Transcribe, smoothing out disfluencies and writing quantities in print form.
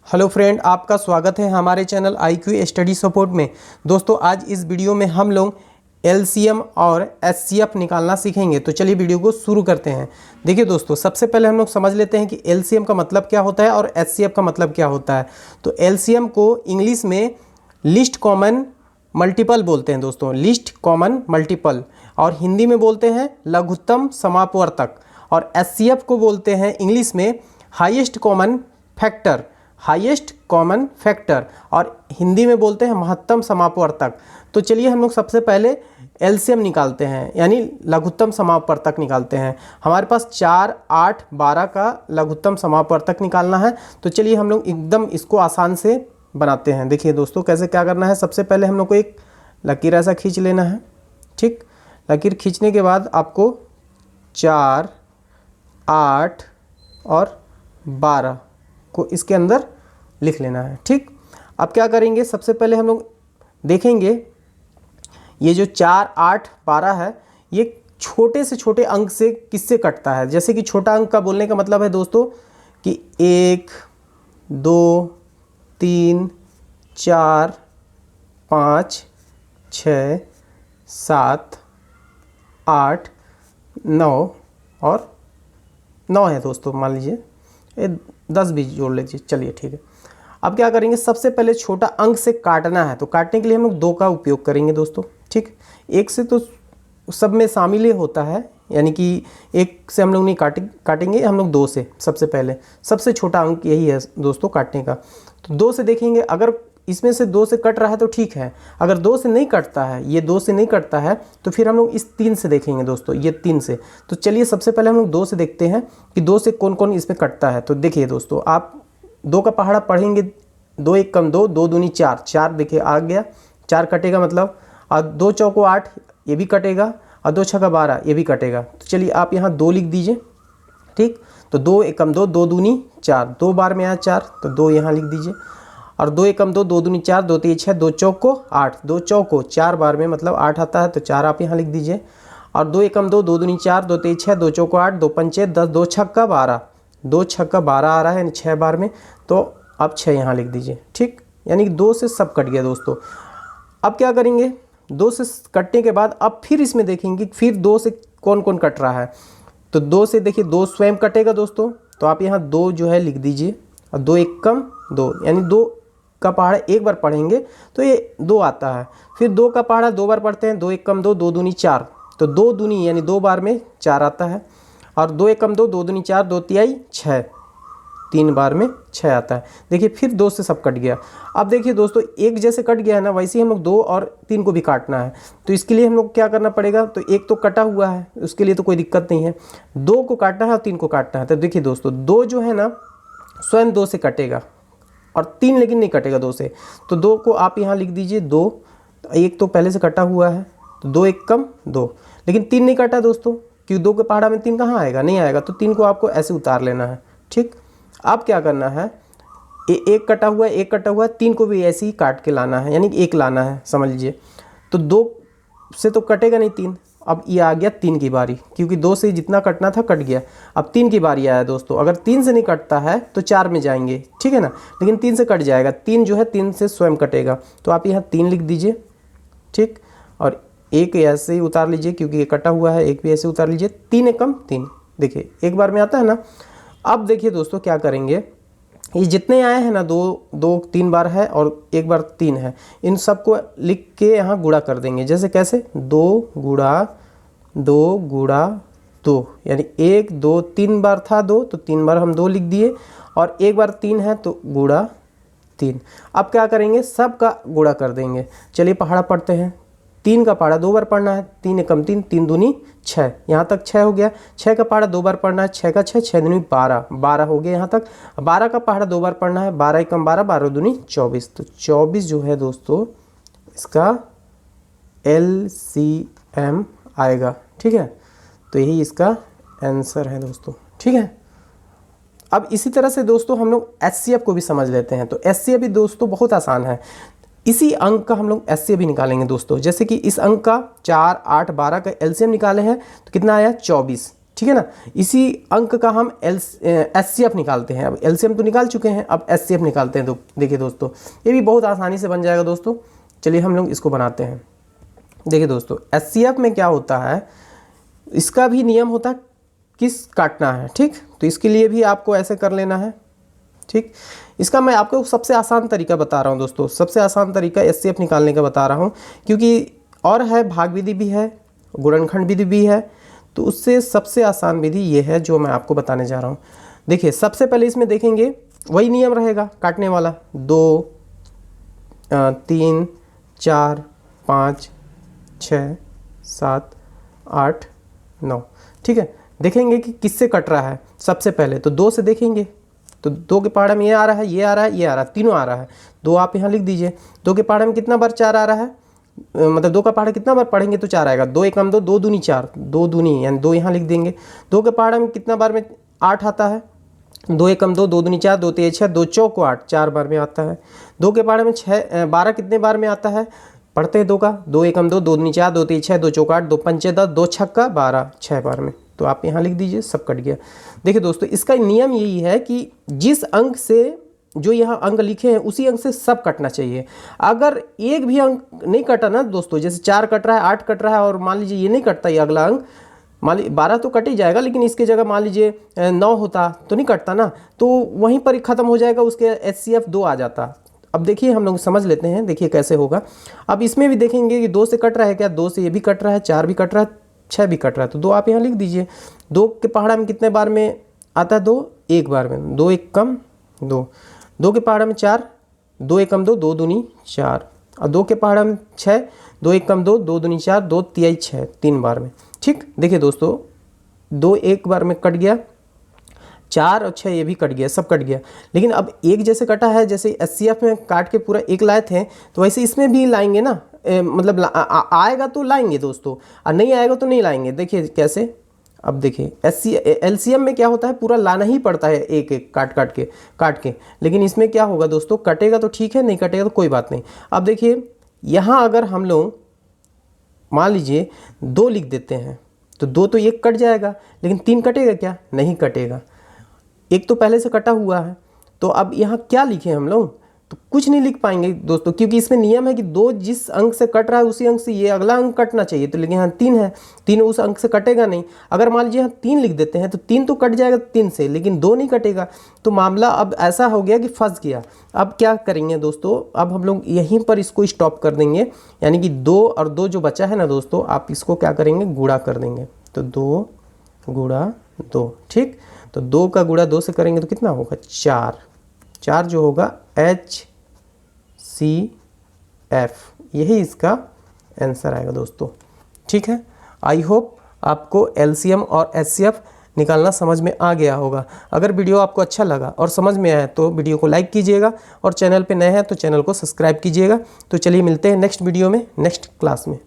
Hello friend, आपका स्वागत है हमारे चैनल IQ स्टडी सपोर्ट में। दोस्तों आज इस वीडियो में हम लोग LCM और HCF निकालना सीखेंगे। तो चलिए वीडियो को शुरू करते हैं। देखिए दोस्तों, सबसे पहले हम लोग समझ लेते हैं कि LCM का मतलब क्या होता है और HCF का मतलब क्या होता है। तो LCM को इंग्लिश में लिस्ट कॉमन मल्टीपल बोलते हैं दोस्तों, लिस्ट कॉमन मल्टीपल, और हिंदी में बोलते हैं लघुत्तम समापवर्तक। और HCF को बोलते हैं इंग्लिश में highest common factor, highest common factor, और हिंदी में बोलते हैं महत्तम समापवर्तक। तो चलिए हम लोग सबसे पहले LCM निकालते हैं, यानी लघुत्तम समापवर्तक निकालते हैं। हमारे पास 4, 8, 12 का लघुत्तम समापवर्तक निकालना है। तो चलिए हम लोग एकदम इसको आसान से बनाते हैं। देखिए दोस्तों कैसे क्या करना है। सबसे पहले हम लोग को एक लकीर ऐसा खींच लेना है। ठीक, लकीर खींचने के बाद आपको 4, 8 और 12 को इसके अंदर लिख लेना है। ठीक, अब क्या करेंगे, सबसे पहले हम लोग देखेंगे ये जो 4, 8, 12 है, ये छोटे से छोटे अंक से किससे कटता है। जैसे कि छोटा अंक का बोलने का मतलब है दोस्तों कि 1, 2, 3, 4, 5, 6, 7, 8, 9 और 9 है दोस्तों, मान लीजिए 10 भी जोड़ लीजिए। चलिए ठीक है। अब क्या करेंगे, सबसे पहले छोटा अंक से काटना है। तो काटने के लिए हम लोग 2 का उपयोग करेंगे दोस्तों। ठीक, 1 से तो सब में शामिल ही होता है, यानी कि 1 से हम लोग नहीं काटेंगे, हम लोग 2 से। सबसे पहले सबसे छोटा अंक यही है दोस्तों काटने का। तो 2 से देखेंगे, अगर इसमें से 2 से कट रहा है तो ठीक है। अगर 2 से नहीं कटता है, ये 2 से नहीं कटता है, तो फिर हम लोग इस 3 से देखेंगे दोस्तों, ये 3 से। तो चलिए सबसे पहले हम लोग 2 से देखते हैं कि 2 से कौन कौन इसमें कटता है। तो देखिए दोस्तों, आप 2 का पहाड़ा पढ़ेंगे, 2 1 कम 2, 2 दूनी 4, 4 देखिए आ गया, 4 कटेगा मतलब। और 2 चौको 8, ये भी कटेगा, और 2 छक्का 12, ये भी कटेगा। तो चलिए आप यहाँ 2 लिख दीजिए। ठीक, तो 2 1 कम 2, 2 दूनी 4, 2 बार में आया 4, तो 2 यहाँ लिख दीजिए। और 2 1 कम 2, 2 दूनी 4, 2 3 6, 2 चौको 8, 2 चौको 4 बार में मतलब 8 आता है, तो 4 आप यहाँ लिख दीजिए। और 2 1 कम 2, 2 दूनी 4, 2 3 6, 2 चौको 8, 2 पंचे 10, 2 छक्का 12, 2 छक्का 12 आ रहा है, यानी 6 बार में, तो आप 6 यहाँ लिख दीजिए। ठीक, यानी कि 2 से सब कट गया दोस्तों। अब क्या करेंगे, 2 से कटने के बाद अब फिर इसमें देखेंगे फिर 2 से कौन कौन कट रहा है। तो 2 से देखिए 2 स्वयं कटेगा दोस्तों, तो आप यहाँ 2 जो है लिख दीजिए। और 2 1 कम 2, यानी 2 का पहाड़ा एक बार पढ़ेंगे तो ये 2 आता है। फिर 2 का पहाड़ा 2 बार पढ़ते हैं, 2 1 कम 2, 2 दूनी 4, तो 2 दूनी यानी 2 बार में 4 आता है। और 2 1 कम 2, 2 दूनी 4, 2 तिहाई 6, 3 बार में 6 आता है। देखिए फिर 2 से सब कट गया। अब देखिए दोस्तों, एक जैसे कट गया है ना, वैसे ही हम लोग 2 और 3 को भी काटना है। तो इसके लिए हम लोग क्या करना पड़ेगा, तो एक तो कटा हुआ है, उसके लिए तो कोई दिक्कत नहीं है। 2 को काटना है और 3 को काटना है। तो देखिए दोस्तों, 2 जो है ना स्वयं 2 से कटेगा, और 3 लेकिन नहीं कटेगा 2 से। तो 2 को आप यहाँ लिख दीजिए 2, एक तो पहले से कटा हुआ है, तो 2 1 कम 2, लेकिन 3 नहीं कटा दोस्तों, क्योंकि 2 के पहाड़ा में 3 कहाँ आएगा, नहीं आएगा। तो 3 को आपको ऐसे उतार लेना है। ठीक, अब क्या करना है, एक कटा हुआ है, एक कटा हुआ है, 3 को भी ऐसे ही काट के लाना है, यानी कि 1 लाना है, समझ लीजिए। तो 2 से तो कटेगा नहीं 3। अब ये आ गया 3 की बारी, क्योंकि 2 से जितना कटना था कट गया। अब 3 की बारी आया दोस्तों। अगर 3 से नहीं कटता है तो 4 में जाएंगे, ठीक है ना, लेकिन 3 से कट जाएगा। 3 जो है 3 से स्वयं कटेगा, तो आप यहाँ 3 लिख दीजिए। ठीक, और 1 ऐसे ही उतार लीजिए, क्योंकि ये कटा हुआ है, 1 भी ऐसे उतार लीजिए। 3 1 कम 3, देखिए एक बार में आता है ना। अब देखिए दोस्तों क्या करेंगे, ये जितने आए हैं ना, 2 3 बार है और 1 बार 3 है, इन सबको लिख के यहाँ गुणा कर देंगे। जैसे कैसे, 2 गुणा 2 गुणा 2, यानी 1 2 3 बार था 2, तो 3 बार हम 2 लिख दिए, और 1 बार 3 है तो गुणा 3। अब क्या करेंगे, सब का गुणा कर देंगे। चलिए पहाड़ा पढ़ते हैं। 3 का पहाड़ा 2 बार पढ़ना है, 3 1 कम 3, 3 दूनी 6, यहाँ तक 6 हो गया। 6 का पहाड़ा 2 बार पढ़ना है, 6 का 6, 6 दूनी 12, 12 हो गया यहाँ तक। 12 का पहाड़ा 2 बार पढ़ना है, 12 1 कम 12, 12 दूनी 24, तो 24 जो है दोस्तों इसका LCM आएगा। ठीक है, तो यही इसका आंसर है दोस्तों। ठीक है, अब इसी तरह से दोस्तों हम लोग HCF को भी समझ लेते हैं। तो HCF भी दोस्तों बहुत आसान है। इसी अंक का हम लोग HCF भी निकालेंगे दोस्तों। जैसे कि इस अंक का 4 8 12 का LCM निकाले हैं, तो कितना आया 24। ठीक है ना। इसी अंक का हम HCF निकालते हैं। अब LCM तो निकाल चुके हैं, अब HCF निकालते हैं। तो देखिए दोस्तों, ये भी बहुत आसानी से बन जाएगा दोस्तों। चलिए हम लोग इसको बनाते हैं। देखिए दोस्तों, HCF में क्या होता है, इसका भी नियम होता है किस काटना है, ठीक। तो इसके लिए भी आपको ऐसे कर लेना है, ठीक। इसका मैं आपको सबसे आसान तरीका बता रहा हूँ दोस्तों, सबसे आसान तरीका HCF निकालने का बता रहा हूँ, क्योंकि और है भाग विधि भी है, गुणनखंड विधि भी है, तो उससे सबसे आसान विधि ये है जो मैं आपको बताने जा रहा हूँ। देखिए सबसे पहले इसमें देखेंगे वही नियम रहेगा काटने वाला, 2 3 4 5 6 7 8 9, ठीक है। देखेंगे कि किससे कट रहा है। सबसे पहले तो 2 से देखेंगे, तो 2 के पहाड़े में ये आ रहा है, ये आ रहा है, ये आ रहा है, तीनों आ रहा है। 2 आप यहाँ लिख दीजिए। 2 के पहाड़े में कितना बार 4 आ रहा है, मतलब 2 का पहाड़ा कितना बार पढ़ेंगे तो 4 आएगा। 2 एकम 2, 2 दूनी 4, 2 दूनी यानी 2 यहाँ लिख देंगे। 2 के पहाड़े में कितना बार में 8 आता है, 2 एकम 2, 2 दूनी 4, 2 तेज 6, 2 चौको 8, 4 बार में आता है। 2 के पहाड़े में 12 कितने बार में आता है, पढ़ते हैं 2 का, 2 एकम 2, 2 दूनी 4, 2 तेज 6, 2 चौको 8, 2 पंचे 10, 2 छक्का 12, 6 बार में। तो आप यहाँ लिख दीजिए, सब कट गया। देखिए दोस्तों, इसका नियम यही है कि जिस अंक से जो यहाँ अंक लिखे हैं उसी अंक से सब कटना चाहिए। अगर एक भी अंक नहीं कटा ना दोस्तों, जैसे 4 कट रहा है, 8 कट रहा है और मान लीजिए ये नहीं कटता, ये अगला अंक मान लीजिए 12 तो कट ही जाएगा, लेकिन इसके जगह मान लीजिए 9 होता तो नहीं कटता ना, तो वहीं पर ख़त्म हो जाएगा, उसके HCF 2 आ जाता। अब देखिए हम लोग समझ लेते हैं, देखिए कैसे होगा। अब इसमें भी देखेंगे कि 2 से कट रहा है क्या, 2 से ये भी कट रहा है, 4 भी कट रहा है, 6 भी कट रहा है, तो 2 आप यहाँ लिख दीजिए। 2 के पहाड़ा में कितने बार में आता है, 2 एक बार में, 2 एक कम 2। 2 के पहाड़ा में 4, 2 एकम 2, 2 दूनी 4, और 2 के पहाड़ा में 6, 2 एकम 2, 2 दूनी 4, 2 तिहाई 6, 3 बार में, ठीक। देखिए दोस्तों, 2 एक बार में कट गया, 4 और 6 ये भी कट गया, सब कट गया। लेकिन अब एक जैसे कटा है, जैसे HCF में काट के पूरा एक लाए थे, तो वैसे इसमें भी लाएंगे ना, मतलब आएगा तो लाएंगे दोस्तों, और नहीं आएगा तो नहीं लाएंगे। देखिए कैसे, अब देखिए LCM में क्या होता है, पूरा लाना ही पड़ता है, एक एक काट के। लेकिन इसमें क्या होगा दोस्तों, कटेगा तो ठीक है, नहीं कटेगा तो कोई बात नहीं। अब देखिए यहाँ अगर हम लोग मान लीजिए 2 लिख देते हैं, तो 2 तो एक कट जाएगा, लेकिन 3 कटेगा क्या, नहीं कटेगा। एक तो पहले से कटा हुआ है, तो अब यहाँ क्या लिखें हम लोग, तो कुछ नहीं लिख पाएंगे दोस्तों, क्योंकि इसमें नियम है कि 2 जिस अंक से कट रहा है उसी अंक से ये अगला अंक कटना चाहिए। तो लेकिन यहाँ 3 है, 3 उस अंक से कटेगा नहीं। अगर मान लीजिए यहाँ 3 लिख देते हैं, तो 3 तो कट जाएगा 3 से, लेकिन 2 नहीं कटेगा। तो मामला अब ऐसा हो गया कि फंस गया। अब क्या करेंगे दोस्तों, अब हम लोग यहीं पर इसको स्टॉप कर देंगे, यानी कि 2 और 2 जो बचा है ना दोस्तों, आप इसको क्या करेंगे, गुणा कर देंगे। तो 2 गुणा 2, ठीक। तो 2 का गुणा 2 से करेंगे तो कितना होगा, 4। 4 जो होगा HCF, यही इसका आंसर आएगा दोस्तों, ठीक है। आई होप आपको LCM और HCF निकालना समझ में आ गया होगा। अगर वीडियो आपको अच्छा लगा और समझ में आया तो वीडियो को लाइक कीजिएगा, और चैनल पे नए हैं तो चैनल को सब्सक्राइब कीजिएगा। तो चलिए मिलते हैं नेक्स्ट वीडियो में, नेक्स्ट क्लास में।